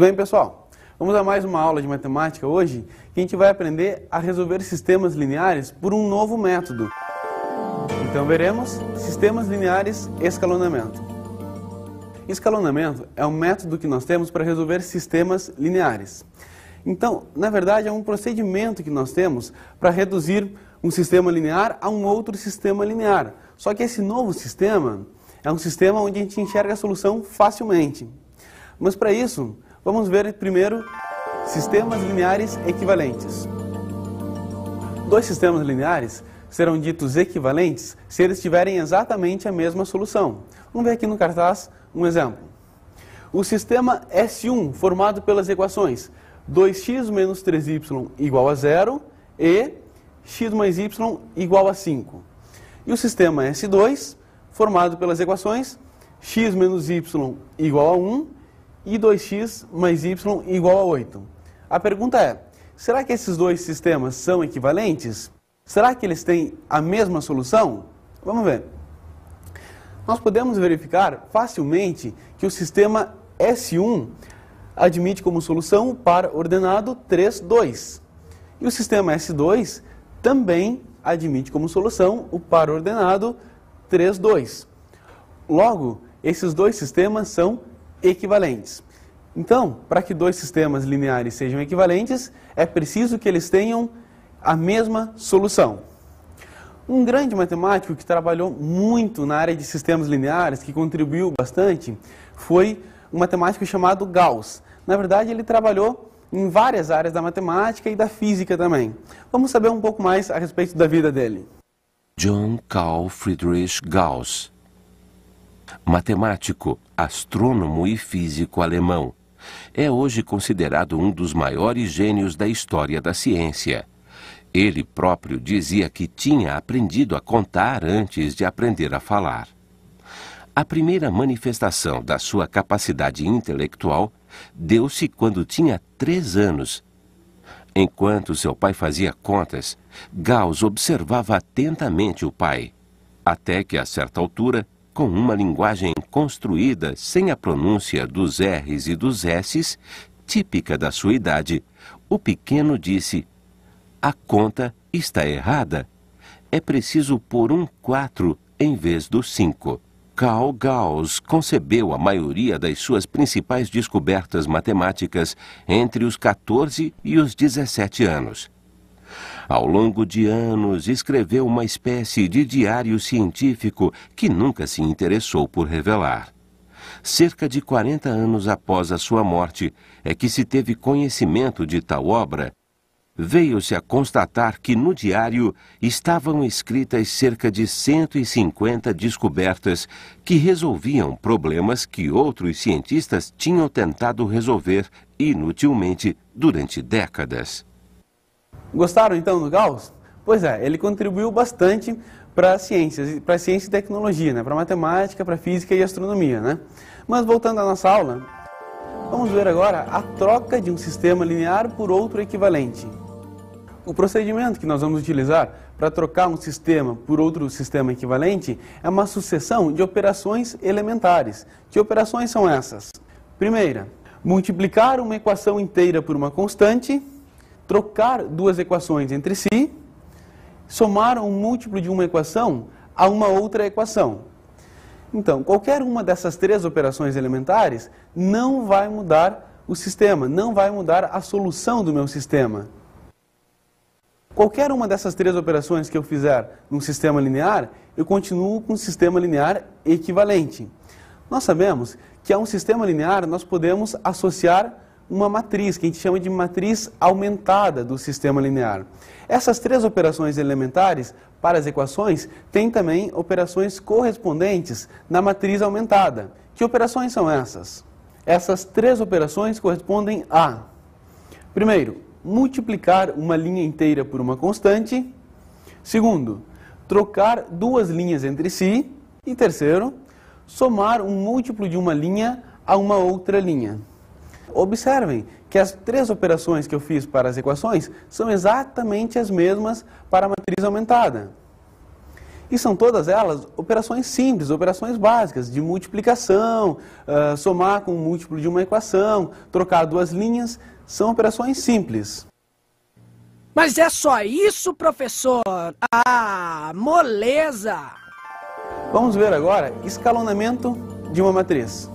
bem, pessoal? Vamos a mais uma aula de matemática hoje, que a gente vai aprender a resolver sistemas lineares por um novo método. Então veremos sistemas lineares escalonamento. Escalonamento é um método que nós temos para resolver sistemas lineares. Então, na verdade, é um procedimento que nós temos para reduzir um sistema linear a um outro sistema linear. Só que esse novo sistema é um sistema onde a gente enxerga a solução facilmente. Mas para isso, vamos ver primeiro sistemas lineares equivalentes. Dois sistemas lineares serão ditos equivalentes se eles tiverem exatamente a mesma solução. Vamos ver aqui no cartaz um exemplo. O sistema S1, formado pelas equações 2x menos 3y igual a 0 e x mais y igual a 5. E o sistema S2, formado pelas equações x menos y igual a 1 e 2x mais y igual a 8. A pergunta é, será que esses dois sistemas são equivalentes? Será que eles têm a mesma solução? Vamos ver. Nós podemos verificar facilmente que o sistema S1 admite como solução o par ordenado 3, 2. E o sistema S2 também admite como solução o par ordenado 3, 2. Logo, esses dois sistemas são equivalentes. Então, para que dois sistemas lineares sejam equivalentes, é preciso que eles tenham a mesma solução. Um grande matemático que trabalhou muito na área de sistemas lineares, que contribuiu bastante, foi um matemático chamado Gauss. Na verdade, ele trabalhou em várias áreas da matemática e da física também. Vamos saber um pouco mais a respeito da vida dele. Johann Carl Friedrich Gauss, matemático, astrônomo e físico alemão, é hoje considerado um dos maiores gênios da história da ciência. Ele próprio dizia que tinha aprendido a contar antes de aprender a falar. A primeira manifestação da sua capacidade intelectual deu-se quando tinha 3 anos. Enquanto seu pai fazia contas, Gauss observava atentamente o pai, até que, a certa altura, com uma linguagem construída sem a pronúncia dos R's e dos S's, típica da sua idade, o pequeno disse: "A conta está errada. É preciso pôr um 4 em vez do 5. Carl Gauss concebeu a maioria das suas principais descobertas matemáticas entre os 14 e os 17 anos. Ao longo de anos, escreveu uma espécie de diário científico que nunca se interessou por revelar. Cerca de 40 anos após a sua morte é que se teve conhecimento de tal obra. Veio-se a constatar que no diário estavam escritas cerca de 150 descobertas que resolviam problemas que outros cientistas tinham tentado resolver inutilmente durante décadas. Gostaram então do Gauss? Pois é, ele contribuiu bastante para ciência e tecnologia, né? Para matemática, para física e astronomia, né? Mas voltando à nossa aula, vamos ver agora a troca de um sistema linear por outro equivalente. O procedimento que nós vamos utilizar para trocar um sistema por outro sistema equivalente é uma sucessão de operações elementares. Que operações são essas? Primeira, multiplicar uma equação inteira por uma constante, trocar duas equações entre si, somar um múltiplo de uma equação a uma outra equação. Então, qualquer uma dessas três operações elementares não vai mudar o sistema, não vai mudar a solução do meu sistema. Qualquer uma dessas três operações que eu fizer num sistema linear, eu continuo com um sistema linear equivalente. Nós sabemos que a um sistema linear nós podemos associar uma matriz, que a gente chama de matriz aumentada do sistema linear. Essas três operações elementares para as equações têm também operações correspondentes na matriz aumentada. Que operações são essas? Essas três operações correspondem a, primeiro, multiplicar uma linha inteira por uma constante. Segundo, trocar duas linhas entre si. E terceiro, somar um múltiplo de uma linha a uma outra linha. Observem que as três operações que eu fiz para as equações são exatamente as mesmas para a matriz aumentada. E são todas elas operações simples, operações básicas, de multiplicação, somar com o múltiplo de uma equação, trocar duas linhas, são operações simples. Mas é só isso, professor? Ah, moleza! Vamos ver agora escalonamento de uma matriz.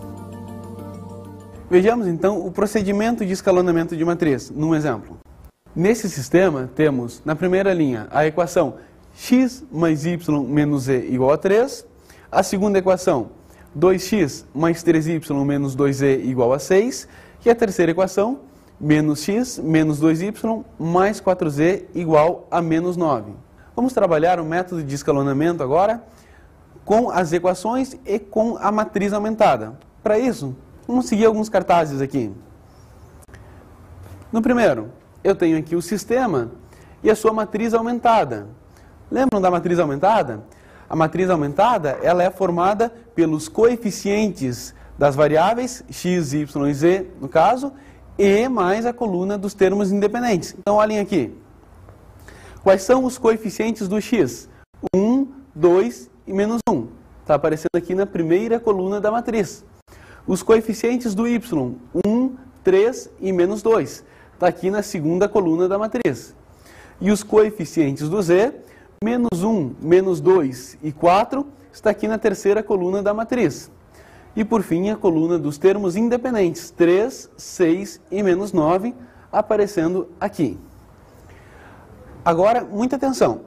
Vejamos então o procedimento de escalonamento de matriz, num exemplo. Nesse sistema, temos na primeira linha a equação x mais y menos z igual a 3. A segunda equação, 2x mais 3y menos 2z igual a 6. E a terceira equação, menos x menos 2y mais 4z igual a menos 9. Vamos trabalhar o método de escalonamento agora com as equações e com a matriz aumentada. Para isso, vamos seguir alguns cartazes aqui. No primeiro, eu tenho aqui o sistema e a sua matriz aumentada. Lembram da matriz aumentada? A matriz aumentada, ela é formada pelos coeficientes das variáveis x, y e z, no caso, e mais a coluna dos termos independentes. Então, olhem aqui. Quais são os coeficientes do x? 1, 2 e menos 1. Está aparecendo aqui na primeira coluna da matriz. Os coeficientes do y, 1, 3 e menos 2. Está aqui na segunda coluna da matriz. E os coeficientes do z, menos 1, menos 2 e 4, está aqui na terceira coluna da matriz. E por fim, a coluna dos termos independentes, 3, 6 e menos 9, aparecendo aqui. Agora, muita atenção.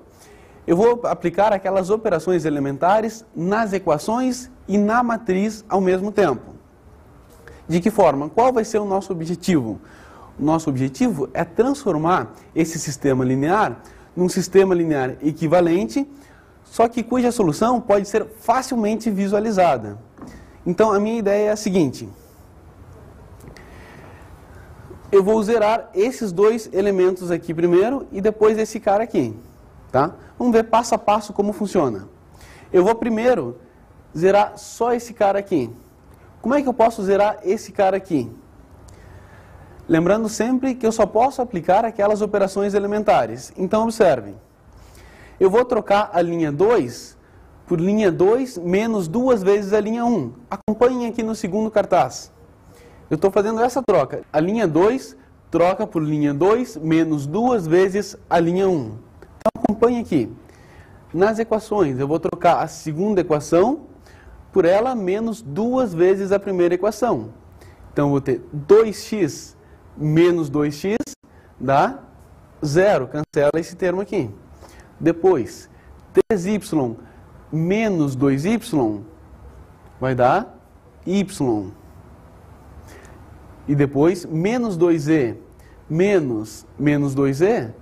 Eu vou aplicar aquelas operações elementares nas equações e na matriz ao mesmo tempo. De que forma? Qual vai ser o nosso objetivo? O nosso objetivo é transformar esse sistema linear num sistema linear equivalente, só que cuja solução pode ser facilmente visualizada. Então, a minha ideia é a seguinte. Eu vou zerar esses dois elementos aqui primeiro e depois esse cara aqui. Tá? Vamos ver passo a passo como funciona. Eu vou primeiro zerar só esse cara aqui. Como é que eu posso zerar esse cara aqui? Lembrando sempre que eu só posso aplicar aquelas operações elementares. Então, observem. Eu vou trocar a linha 2 por linha 2 menos 2 vezes a linha 1. Acompanhem aqui no segundo cartaz. Eu estou fazendo essa troca. A linha 2 troca por linha 2 menos 2 vezes a linha 1. Então, acompanhem aqui. Nas equações, eu vou trocar a segunda equação por ela menos 2 vezes a primeira equação. Então, eu vou ter 2x menos 2x dá 0. Cancela esse termo aqui. Depois, 3y menos 2y vai dar y. E depois, menos 2z menos 2z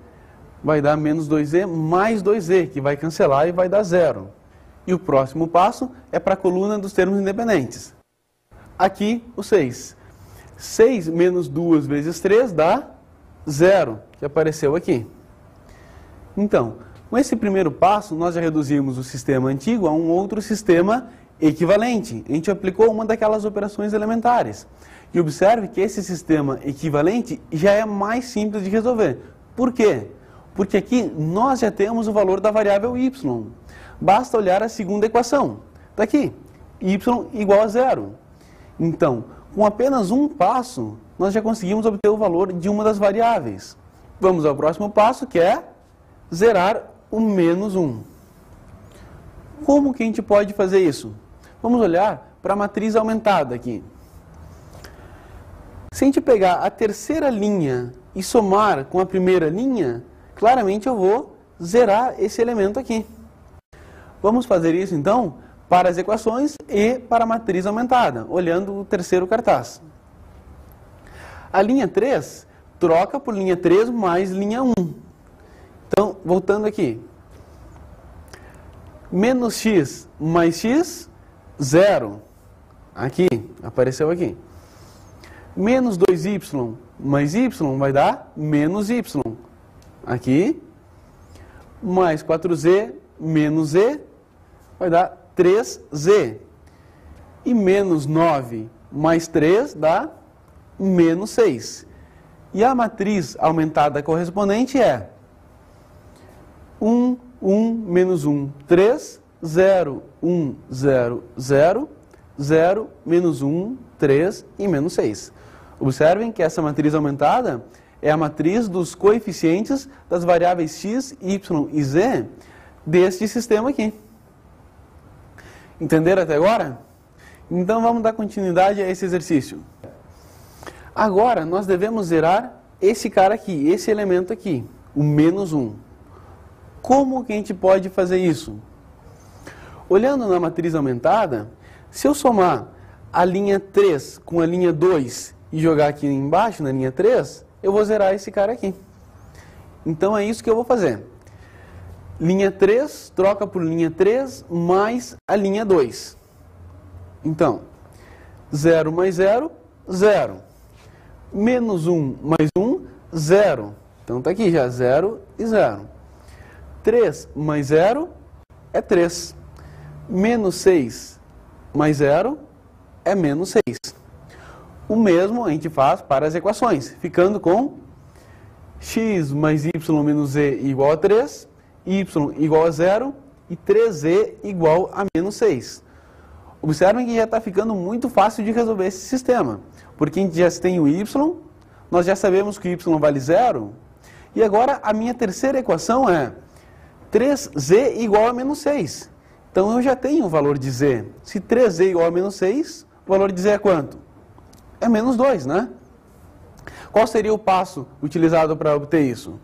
vai dar menos 2z mais 2z, que vai cancelar e vai dar 0. E o próximo passo é para a coluna dos termos independentes. Aqui, o 6. 6 menos 2 vezes 3 dá 0, que apareceu aqui. Então, com esse primeiro passo, nós já reduzimos o sistema antigo a um outro sistema equivalente. A gente aplicou uma daquelas operações elementares. E observe que esse sistema equivalente já é mais simples de resolver. Por quê? Porque aqui nós já temos o valor da variável y. Basta olhar a segunda equação. Está aqui, y igual a 0. Então, com apenas um passo, nós já conseguimos obter o valor de uma das variáveis. Vamos ao próximo passo, que é zerar o menos 1. Como que a gente pode fazer isso? Vamos olhar para a matriz aumentada aqui. Se a gente pegar a terceira linha e somar com a primeira linha, claramente eu vou zerar esse elemento aqui. Vamos fazer isso, então, para as equações e para a matriz aumentada, olhando o terceiro cartaz. A linha 3 troca por linha 3 mais linha 1. Então, voltando aqui. Menos x mais x, 0. Aqui, apareceu aqui. Menos 2y mais y vai dar menos y. Aqui. Mais 4z menos z vai dar 3z. E menos 9 mais 3 dá menos 6. E a matriz aumentada correspondente é 1, 1, menos 1, 3, 0, 1, 0, 0, 0, menos 1, 3 e menos 6. Observem que essa matriz aumentada é a matriz dos coeficientes das variáveis x, y e z deste sistema aqui. Entenderam até agora? Então vamos dar continuidade a esse exercício. Agora nós devemos zerar esse cara aqui, esse elemento aqui, o menos 1. Como que a gente pode fazer isso? Olhando na matriz aumentada, se eu somar a linha 3 com a linha 2 e jogar aqui embaixo na linha 3, eu vou zerar esse cara aqui. Então é isso que eu vou fazer. Linha 3 troca por linha 3 mais a linha 2. Então, 0 mais 0, 0. Menos 1 mais 1, 0. Então está aqui já 0 e 0. 3 mais 0 é 3. Menos 6 mais 0 é menos 6. O mesmo a gente faz para as equações, ficando com x mais y menos z igual a 3, y igual a 0 e 3z igual a menos 6. Observem que já está ficando muito fácil de resolver esse sistema, porque a gente já tem o y, nós já sabemos que o y vale 0, e agora a minha terceira equação é 3z igual a menos 6. Então eu já tenho o valor de z. Se 3z igual a menos 6, o valor de z é quanto? É menos 2, né? Qual seria o passo utilizado para obter isso?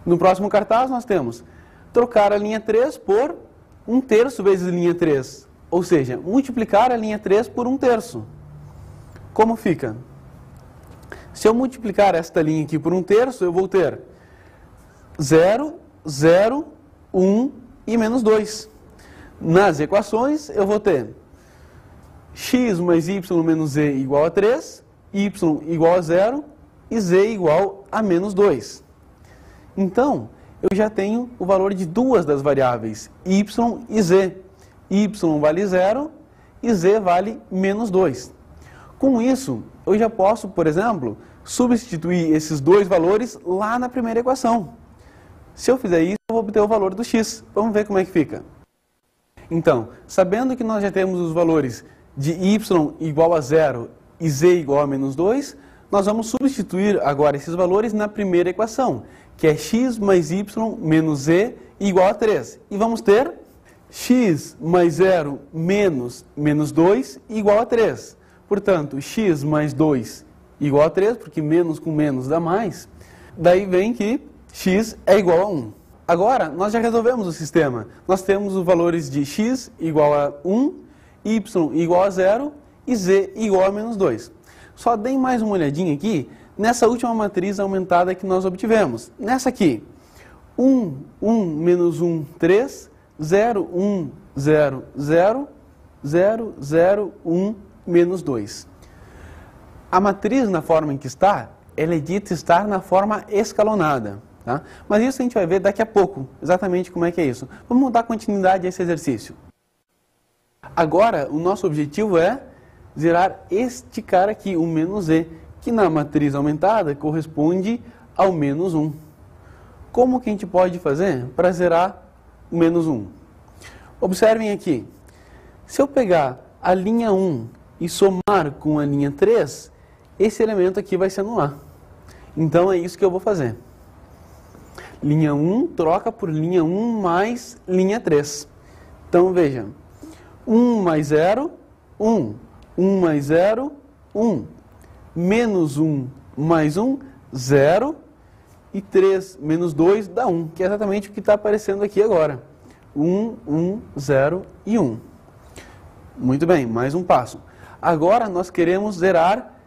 No próximo cartaz nós temos trocar a linha 3 por 1/3 vezes linha 3. Ou seja, multiplicar a linha 3 por 1/3. Como fica? Se eu multiplicar esta linha aqui por 1/3, eu vou ter 0, 0, 1 e menos 2. Nas equações eu vou ter x mais y menos z igual a 3, y igual a 0 e z igual a menos 2. Então, eu já tenho o valor de duas das variáveis, y e z. Y vale 0 e z vale menos 2. Com isso, eu já posso, por exemplo, substituir esses dois valores lá na primeira equação. Se eu fizer isso, eu vou obter o valor do x. Vamos ver como é que fica. Então, sabendo que nós já temos os valores de y igual a 0 e z igual a menos 2, nós vamos substituir agora esses valores na primeira equação, que é x mais y menos z igual a 3. E vamos ter x mais 0 menos menos 2 igual a 3. Portanto, x mais 2 igual a 3, porque menos com menos dá mais. Daí vem que x é igual a 1. Agora, nós já resolvemos o sistema. Nós temos os valores de x igual a 1, y igual a 0 e z igual a menos 2. Só deem mais uma olhadinha aqui nessa última matriz aumentada que nós obtivemos. Nessa aqui, 1, 1, menos 1, 3, 0, 1, 0, 0, 0, 0, 1, menos 2. A matriz na forma em que está, ela é dita estar na forma escalonada. Tá? Mas isso a gente vai ver daqui a pouco, exatamente como é que é isso. Vamos dar continuidade a esse exercício. Agora, o nosso objetivo é zerar este cara aqui, o menos z, que na matriz aumentada corresponde ao menos 1. Como que a gente pode fazer para zerar o menos 1? Observem aqui, se eu pegar a linha 1 e somar com a linha 3, esse elemento aqui vai se anular. Então é isso que eu vou fazer. Linha 1 troca por linha 1 mais linha 3. Então veja, 1 mais 0, 1. 1 mais 0, 1. Menos 1 mais 1, 0. E 3 menos 2 dá 1, que é exatamente o que está aparecendo aqui agora. 1, 1, 0 e 1. Muito bem, mais um passo. Agora nós queremos zerar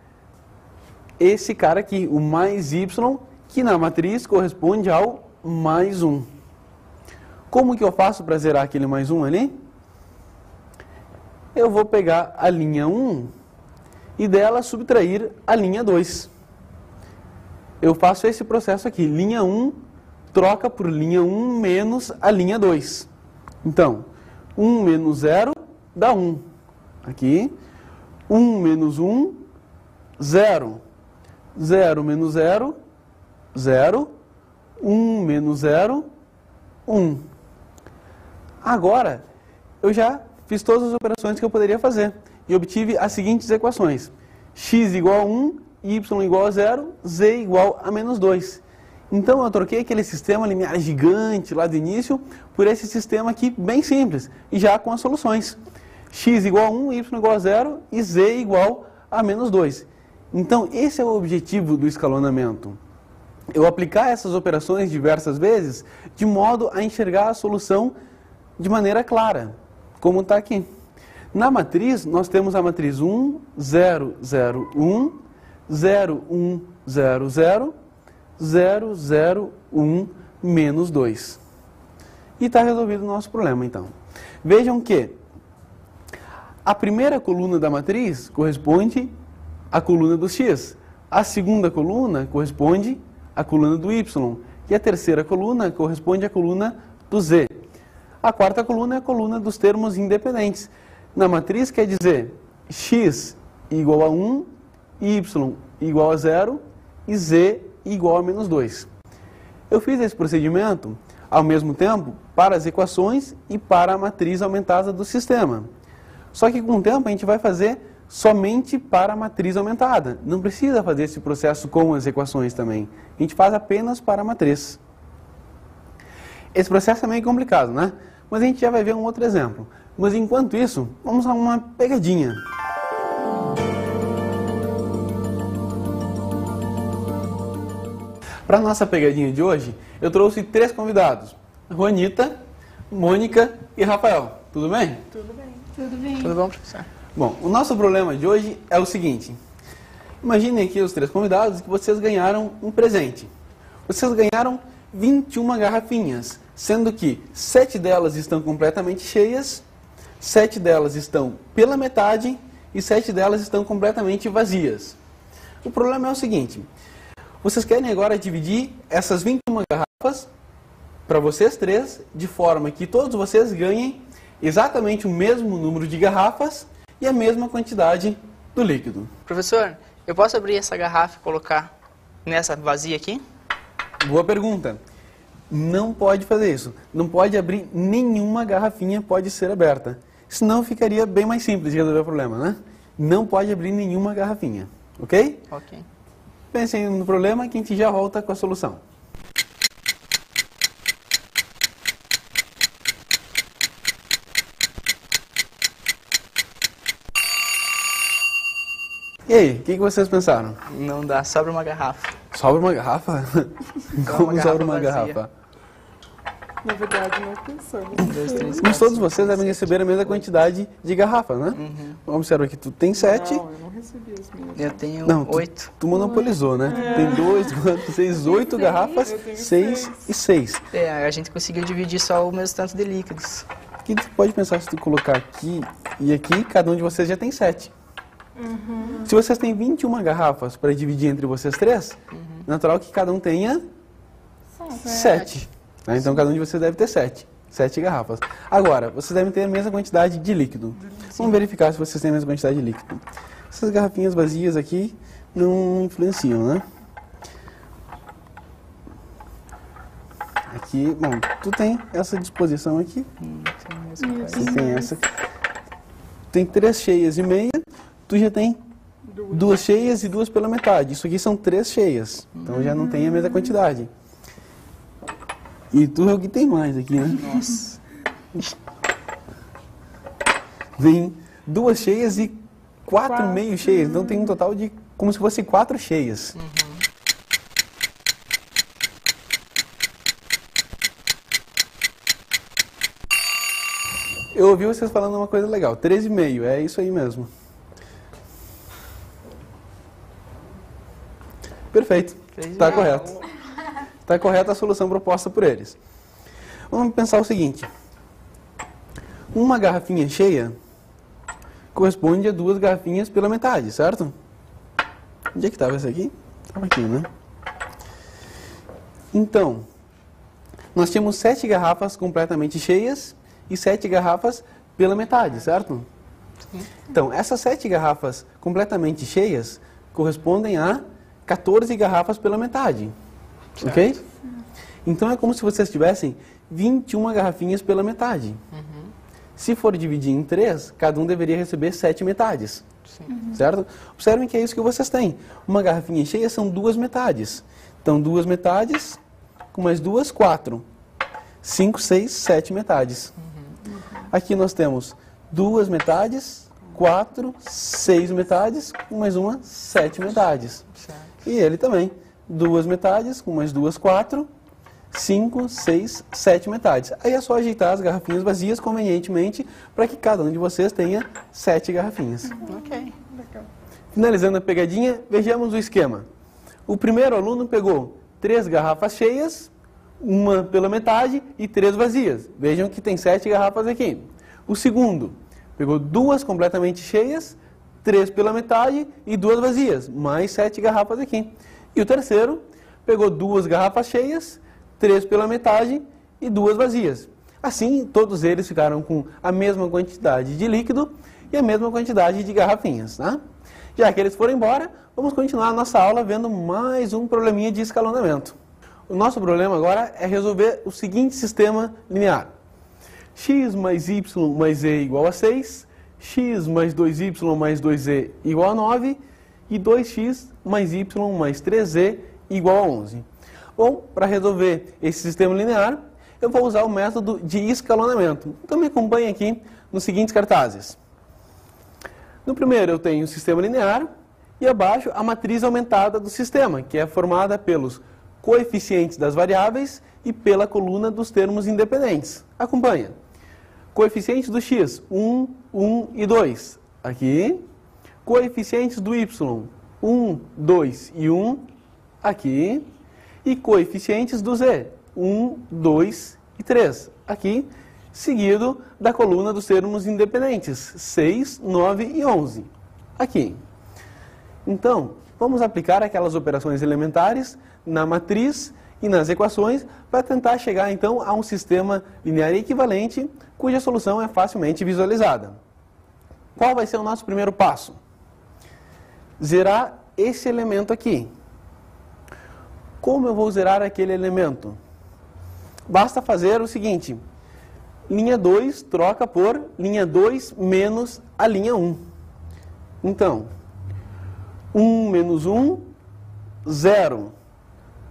esse cara aqui, o mais y, que na matriz corresponde ao mais 1. Como que eu faço para zerar aquele mais 1 ali? Eu vou pegar a linha 1 e dela subtrair a linha 2. Eu faço esse processo aqui, linha 1 troca por linha 1 menos a linha 2. Então, 1 menos 0 dá 1. Aqui, 1 menos 1, 0. 0 menos 0, 0. 1 menos 0, 1. Agora, eu já fiz todas as operações que eu poderia fazer e obtive as seguintes equações. X igual a 1, y igual a 0, z igual a menos 2. Então, eu troquei aquele sistema linear gigante lá do início por esse sistema aqui bem simples e já com as soluções. X igual a 1, y igual a 0 e z igual a menos 2. Então, esse é o objetivo do escalonamento. Eu aplicar essas operações diversas vezes de modo a enxergar a solução de maneira clara, como está aqui. Na matriz, nós temos a matriz 1, 0, 0, 1, 0, 1, 0, 0, 0, 0, 1, menos 2. E está resolvido o nosso problema, então. Vejam que a primeira coluna da matriz corresponde à coluna do x, a segunda coluna corresponde à coluna do y, e a terceira coluna corresponde à coluna do z. A quarta coluna é a coluna dos termos independentes. Na matriz quer dizer x igual a 1, y igual a 0 e z igual a menos 2. Eu fiz esse procedimento ao mesmo tempo para as equações e para a matriz aumentada do sistema. Só que com o tempo a gente vai fazer somente para a matriz aumentada. Não precisa fazer esse processo com as equações também. A gente faz apenas para a matriz. Esse processo é meio complicado, né? Mas a gente já vai ver um outro exemplo. Mas enquanto isso, vamos a uma pegadinha. Para a nossa pegadinha de hoje, eu trouxe 3 convidados. Juanita, Mônica e Rafael. Tudo bem? Tudo bem. Tudo bem. Tudo bom, professor? Bom, o nosso problema de hoje é o seguinte. Imaginem aqui os 3 convidados que vocês ganharam um presente. Vocês ganharam 21 garrafinhas, sendo que 7 delas estão completamente cheias, 7 delas estão pela metade e 7 delas estão completamente vazias. O problema é o seguinte. Vocês querem agora dividir essas 21 garrafas para vocês 3, de forma que todos vocês ganhem exatamente o mesmo número de garrafas e a mesma quantidade do líquido. Professor, eu posso abrir essa garrafa e colocar nessa vazia aqui? Boa pergunta. Não pode fazer isso. Não pode abrir nenhuma garrafinha, pode ser aberta. Senão ficaria bem mais simples de resolver o problema, né? Não pode abrir nenhuma garrafinha, ok? Ok. Pensem no problema que a gente já volta com a solução. E aí, o que vocês pensaram? Não dá, sobra uma garrafa. Sobra uma garrafa? Como sobra uma vazia. garrafa? Na verdade, nós pensamos. 1, 2, 3, Mas todos vocês devem receber a mesma quantidade de garrafas, né? Observa que tu tem 7. Não, eu não recebi as minhas. Eu tenho Não, 8. tu monopolizou, né? Tem 2, 4, 6, 8 garrafas, eu tenho 6 e 6. É, a gente conseguiu dividir só o mesmo tanto de líquidos. O que tu pode pensar se tu colocar aqui e aqui, cada um de vocês já tem 7. Se vocês têm 21 garrafas para dividir entre vocês 3, natural que cada um tenha 7. Né? Então cada um de vocês deve ter 7 garrafas. Agora, vocês devem ter a mesma quantidade de líquido. Vamos verificar se vocês têm a mesma quantidade de líquido. Essas garrafinhas vazias aqui não influenciam, né? Aqui, bom, tu tem essa disposição aqui. Você tem essa. Tem 3 cheias e meia. Tu já tem 2 cheias e 2 pela metade. Isso aqui são 3 cheias. Então já não tem a mesma quantidade. E tu é o que tem mais aqui, né? Nossa. Vem 2 cheias e 4 meio cheias. Então tem um total de como se fosse 4 cheias. Eu ouvi vocês falando uma coisa legal. 13,5, é isso aí mesmo. Perfeito. Está correto. Está correta a solução proposta por eles. Vamos pensar o seguinte. Uma garrafinha cheia corresponde a 2 garrafinhas pela metade, certo? Onde é que estava isso aqui? Estava aqui, né? Então, nós tínhamos 7 garrafas completamente cheias e 7 garrafas pela metade, certo? Então, essas 7 garrafas completamente cheias correspondem a 14 garrafas pela metade. Certo. Ok? Então é como se vocês tivessem 21 garrafinhas pela metade. Se for dividir em 3, cada um deveria receber 7 metades. Certo? Observem que é isso que vocês têm. Uma garrafinha cheia são 2 metades. Então 2 metades com mais 2, 4. 5, 6, 7 metades. Aqui nós temos 2 metades, 4, 6 metades, com mais uma, 7 metades. E ele também. 2 metades, com mais 2, 4, 5, 6, 7 metades. Aí é só ajeitar as garrafinhas vazias convenientemente para que cada um de vocês tenha 7 garrafinhas. Ok. Finalizando a pegadinha, vejamos o esquema. O primeiro aluno pegou 3 garrafas cheias, uma pela metade e 3 vazias. Vejam que tem 7 garrafas aqui. O segundo pegou 2 completamente cheias, 3 pela metade e 2 vazias, mais 7 garrafas aqui. E o terceiro pegou 2 garrafas cheias, 3 pela metade e 2 vazias. Assim, todos eles ficaram com a mesma quantidade de líquido e a mesma quantidade de garrafinhas. Tá? Já que eles foram embora, vamos continuar a nossa aula vendo mais um probleminha de escalonamento. O nosso problema agora é resolver o seguinte sistema linear. X mais y mais z igual a 6, x mais 2y mais 2z igual a 9 e 2x mais y mais 3z igual a 11. Bom, para resolver esse sistema linear, eu vou usar o método de escalonamento. Então me acompanhe aqui nos seguintes cartazes. No primeiro eu tenho o sistema linear e abaixo a matriz aumentada do sistema, que é formada pelos coeficientes das variáveis e pela coluna dos termos independentes. Acompanha. Coeficientes do x, 1, 1 e 2. Aqui. Coeficientes do y, 1, 2 e 1. Aqui. E coeficientes do z, 1, 2 e 3. Aqui. Seguido da coluna dos termos independentes, 6, 9 e 11. Aqui. Então, vamos aplicar aquelas operações elementares na matriz e nas equações para tentar chegar então a um sistema linear equivalente cuja solução é facilmente visualizada. Qual vai ser o nosso primeiro passo? Zerar esse elemento aqui. Como eu vou zerar aquele elemento? Basta fazer o seguinte: linha 2 troca por linha 2 menos a linha 1. Então, 1 menos 1, 0.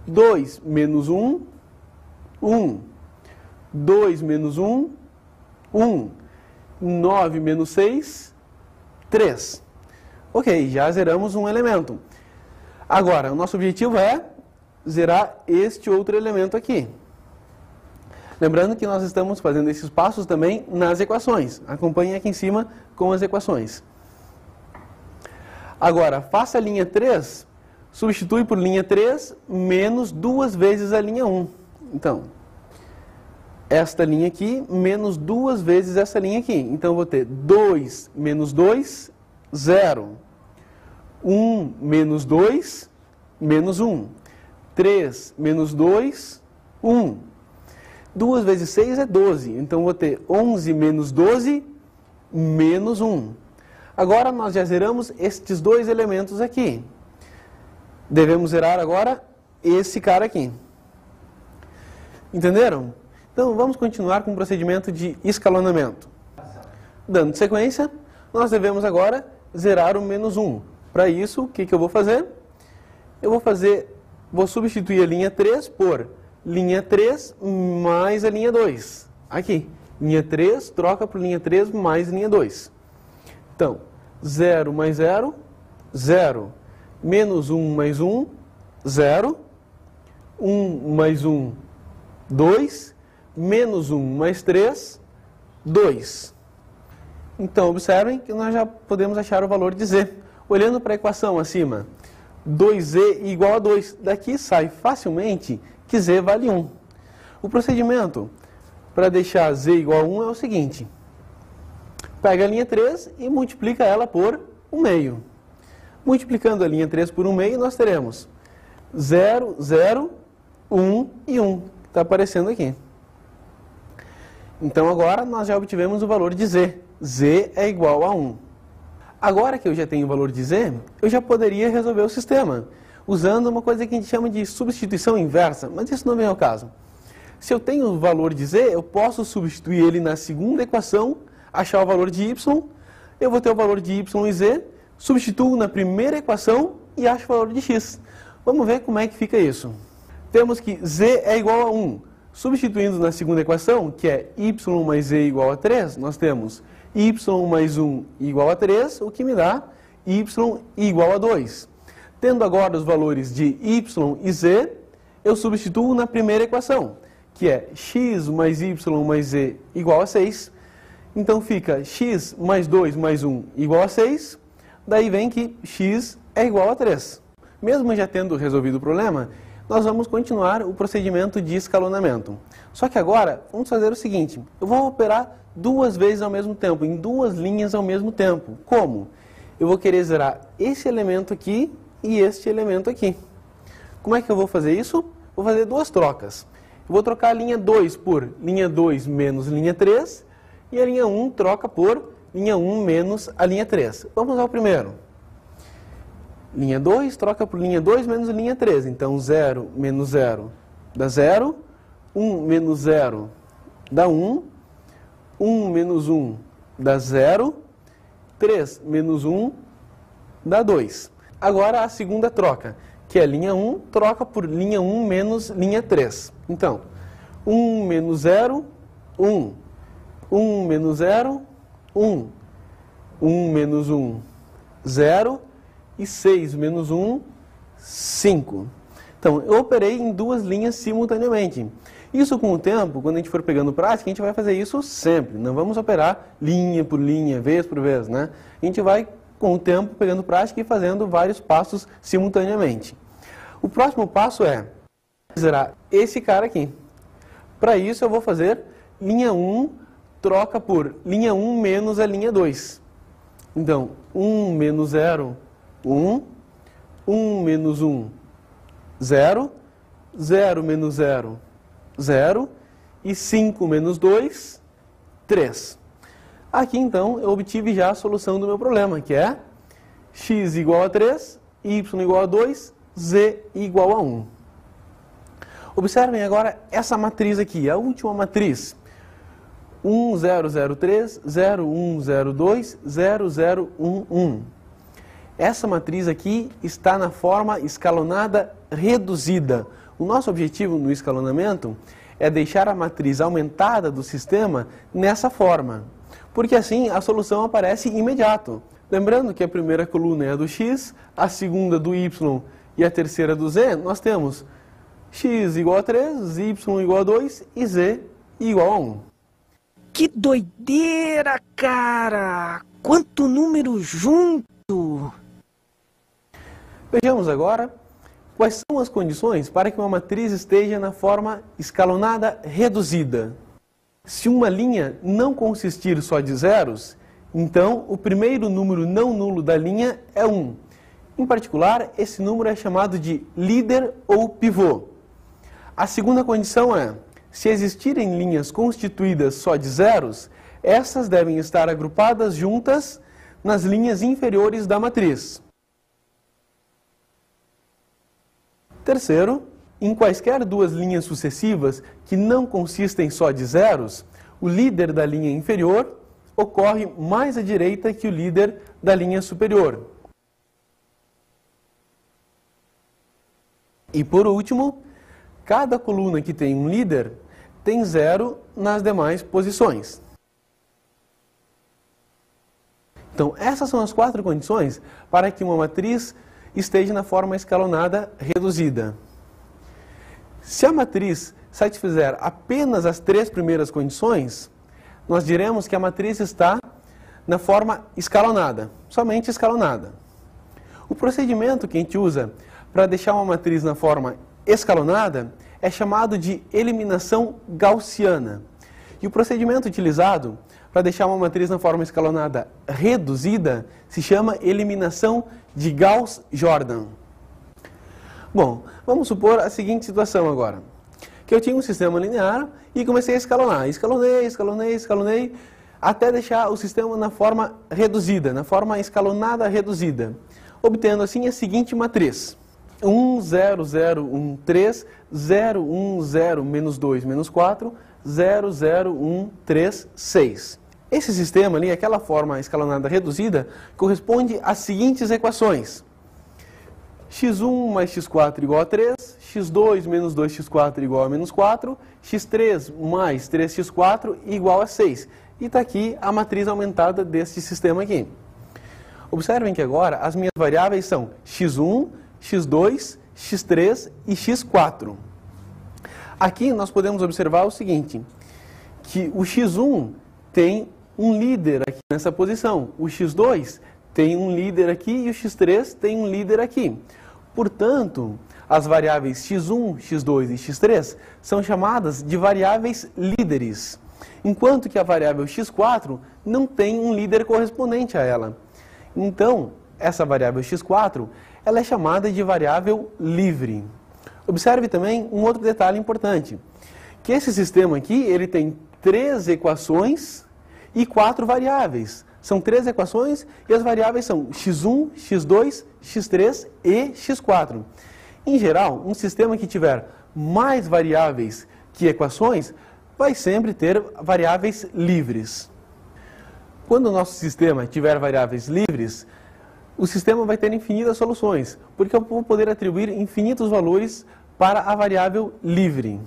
2 menos 1, 1. 2 menos 1, 1. 9 menos 6, 3. Ok, já zeramos um elemento. Agora, o nosso objetivo é zerar este outro elemento aqui. Lembrando que nós estamos fazendo esses passos também nas equações. Acompanhem aqui em cima com as equações. Agora, faça a linha 3, substitui por linha 3 menos 2 vezes a linha 1. Então, esta linha aqui menos 2 vezes essa linha aqui. Então, eu vou ter 2 menos 2, 0. 1 menos 2, menos 1. 3 menos 2, 1. 2 vezes 6 é 12. Então, eu vou ter 11 menos 12, menos 1. Agora, nós já zeramos estes dois elementos aqui. Devemos zerar agora esse cara aqui. Entenderam? Então, vamos continuar com o procedimento de escalonamento. Dando sequência, nós devemos agora zerar o menos 1. Para isso, o que eu vou fazer? Eu vou substituir a linha 3 por linha 3 mais a linha 2. Aqui, linha 3 troca por linha 3 mais linha 2. Então, 0 mais 0, 0. Menos 1 mais 1, 0. 1 mais 1, 2. Menos 1 mais 3, 2. Então, observem que nós já podemos achar o valor de z. Olhando para a equação acima, 2z igual a 2. Daqui sai facilmente que z vale 1. O procedimento para deixar z igual a 1 é o seguinte. Pega a linha 3 e multiplica ela por 1/2. Multiplicando a linha 3 por 1/2, nós teremos 0, 0, 1 e 1, que está aparecendo aqui. Então, agora nós já obtivemos o valor de z. z é igual a 1. Agora que eu já tenho o valor de z, eu já poderia resolver o sistema, usando uma coisa que a gente chama de substituição inversa, mas isso não vem ao caso. Se eu tenho o valor de z, eu posso substituir ele na segunda equação, achar o valor de y, eu vou ter o valor de y e z, substituo na primeira equação e acho o valor de x. Vamos ver como é que fica isso. Temos que z é igual a 1. Substituindo na segunda equação, que é y mais z igual a 3, nós temos y mais 1 igual a 3, o que me dá y igual a 2. Tendo agora os valores de y e z, eu substituo na primeira equação, que é x mais y mais z igual a 6. Então fica x mais 2 mais 1 igual a 6. Daí vem que x é igual a 3. Mesmo já tendo resolvido o problema, nós vamos continuar o procedimento de escalonamento. Só que agora, vamos fazer o seguinte, eu vou operar duas vezes ao mesmo tempo, em duas linhas ao mesmo tempo. Como? Eu vou querer zerar esse elemento aqui e este elemento aqui. Como é que eu vou fazer isso? Vou fazer duas trocas. Eu vou trocar a linha 2 por linha 2 menos linha 3, e a linha 1 troca por linha 1 menos a linha 3. Vamos ao primeiro. Linha 2 troca por linha 2 menos linha 3. Então, 0 menos 0 dá 0. 1 menos 0 dá 1. 1 menos 1 dá 0. 3 menos 1 dá 2. Agora, a segunda troca, que é linha 1, troca por linha 1 menos linha 3. Então, 1 menos 0, 1. 1 menos 0, 1. 1 menos 1, 0. E 6 menos 1, 5. Então, eu operei em duas linhas simultaneamente. Isso com o tempo, quando a gente for pegando prática, a gente vai fazer isso sempre. Não vamos operar linha por linha, vez por vez, né? A gente vai, com o tempo, pegando prática e fazendo vários passos simultaneamente. O próximo passo é zerar esse cara aqui. Para isso, eu vou fazer linha 1 troca por linha 1 menos a linha 2. Então, 1 menos 0, 1, 1 menos 1, 0, 0 menos 0, 0, e 5 menos 2, 3. Aqui, então, eu obtive já a solução do meu problema, que é x igual a 3, y igual a 2, z igual a 1. Observem agora essa matriz aqui, a última matriz. 1, 0, 0, 3, 0, 1, 0, 2, 0, 0, 1, 1. Essa matriz aqui está na forma escalonada reduzida. O nosso objetivo no escalonamento é deixar a matriz aumentada do sistema nessa forma, porque assim a solução aparece imediato. Lembrando que a primeira coluna é a do x, a segunda do y e a terceira do z, nós temos x igual a 3, y igual a 2 e z igual a 1. Que doideira, cara! Quanto número junto! Vejamos agora quais são as condições para que uma matriz esteja na forma escalonada reduzida. Se uma linha não consistir só de zeros, então o primeiro número não nulo da linha é 1. Em particular, esse número é chamado de líder ou pivô. A segunda condição é, se existirem linhas constituídas só de zeros, essas devem estar agrupadas juntas nas linhas inferiores da matriz. Terceiro, em quaisquer duas linhas sucessivas que não consistem só de zeros, o líder da linha inferior ocorre mais à direita que o líder da linha superior. E por último, cada coluna que tem um líder tem zero nas demais posições. Então, essas são as quatro condições para que uma matriz esteja na forma escalonada reduzida. Se a matriz satisfizer apenas as três primeiras condições, nós diremos que a matriz está na forma escalonada, somente escalonada. O procedimento que a gente usa para deixar uma matriz na forma escalonada é chamado de eliminação gaussiana. E o procedimento utilizado para deixar uma matriz na forma escalonada reduzida se chama eliminação de Gauss-Jordan. Bom, vamos supor a seguinte situação agora. Que eu tinha um sistema linear e comecei a escalonar. Escalonei, até deixar o sistema na forma reduzida, na forma escalonada reduzida, obtendo assim a seguinte matriz. 1, 0, 0, 1, 3, 0, 1, 0, menos 2, menos 4, 0, 0, 1, 3, 6. Esse sistema ali, aquela forma escalonada reduzida, corresponde às seguintes equações. x1 mais x4 igual a 3, x2 menos 2x4 igual a menos 4, x3 mais 3x4 igual a 6. E está aqui a matriz aumentada deste sistema aqui. Observem que agora as minhas variáveis são x1, x2, x3 e x4. Aqui nós podemos observar o seguinte, que o x1 tem um líder aqui nessa posição, o x2 tem um líder aqui e o x3 tem um líder aqui. Portanto, as variáveis x1, x2 e x3 são chamadas de variáveis líderes, enquanto que a variável x4 não tem um líder correspondente a ela. Então, essa variável x4 ela é chamada de variável livre. Observe também um outro detalhe importante, que esse sistema aqui ele tem 3 equações e 4 variáveis. São 3 equações e as variáveis são x1, x2, x3 e x4. Em geral, um sistema que tiver mais variáveis que equações vai sempre ter variáveis livres. Quando o nosso sistema tiver variáveis livres, o sistema vai ter infinitas soluções, porque eu vou poder atribuir infinitos valores para a variável livre.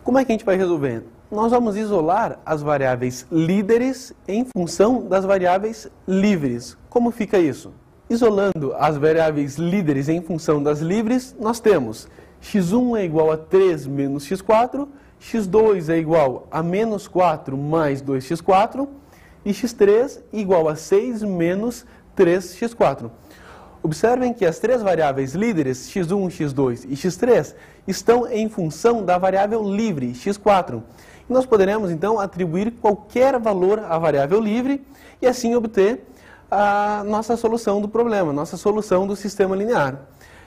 Como é que a gente vai resolver? Nós vamos isolar as variáveis líderes em função das variáveis livres. Como fica isso? Isolando as variáveis líderes em função das livres, nós temos x1 é igual a 3 menos x4, x2 é igual a menos 4 mais 2x4 e x3 igual a 6 menos 3x4. Observem que as 3 variáveis líderes, x1, x2 e x3, estão em função da variável livre, x4. E nós poderemos, então, atribuir qualquer valor à variável livre e assim obter a nossa solução do problema, nossa solução do sistema linear.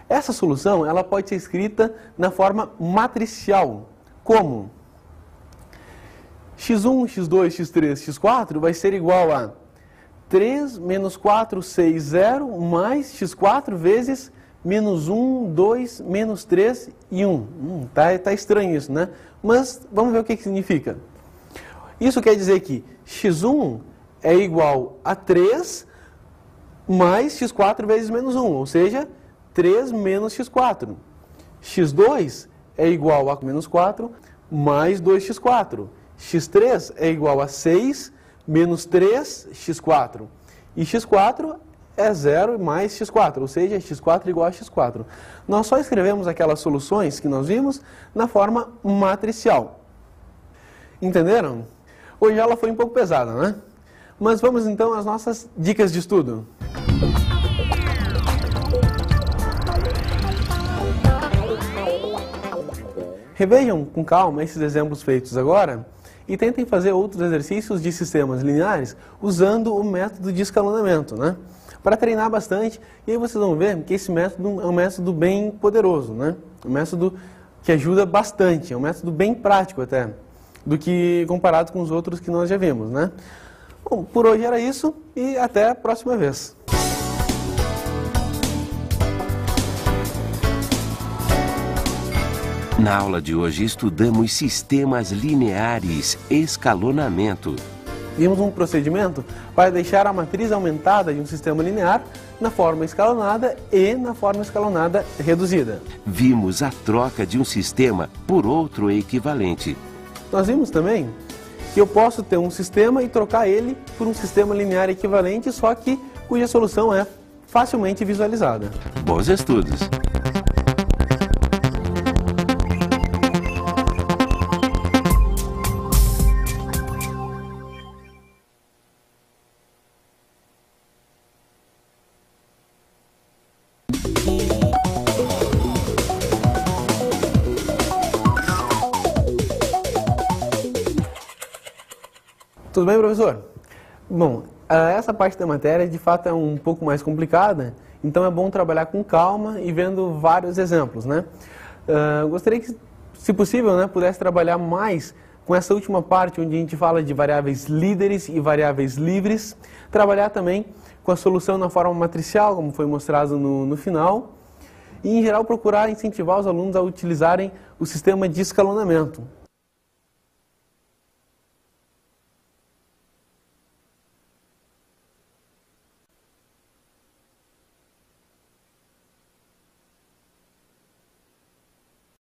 Essa solução ela pode ser escrita na forma matricial. Como? x1, x2, x3, x4 vai ser igual a 3 menos 4, 6, 0, mais x4 vezes menos 1, 2, menos 3 e 1. Tá estranho isso, né? Mas vamos ver o que significa. Isso quer dizer que x1 é igual a 3 mais x4 vezes menos 1, ou seja, 3 menos x4. x2 é igual a menos 4 mais 2x4. x3 é igual a 6 menos 3x4. E x4 é 0 mais x4, ou seja, x4 igual a x4. Nós só escrevemos aquelas soluções que nós vimos na forma matricial. Entenderam? Hoje ela foi um pouco pesada, né? Mas vamos então às nossas dicas de estudo. Revejam com calma esses exemplos feitos agora e tentem fazer outros exercícios de sistemas lineares usando o método de escalonamento, né? Para treinar bastante, e aí vocês vão ver que esse método é um método bem poderoso, né? Um método que ajuda bastante, é um método bem prático até, do que comparado com os outros que nós já vimos, né? Bom, por hoje era isso e até a próxima vez. Na aula de hoje estudamos sistemas lineares, escalonamento. Vimos um procedimento para deixar a matriz aumentada de um sistema linear na forma escalonada e na forma escalonada reduzida. Vimos a troca de um sistema por outro equivalente. Nós vimos também que eu posso ter um sistema e trocar ele por um sistema linear equivalente, só que cuja solução é facilmente visualizada. Bons estudos! Tudo bem, professor? Bom, essa parte da matéria de fato é um pouco mais complicada, então é bom trabalhar com calma e vendo vários exemplos, né? Gostaria que, se possível, né, pudesse trabalhar mais com essa última parte onde a gente fala de variáveis líderes e variáveis livres, trabalhar também com a solução na forma matricial, como foi mostrado no final, e, em geral, procurar incentivar os alunos a utilizarem o sistema de escalonamento.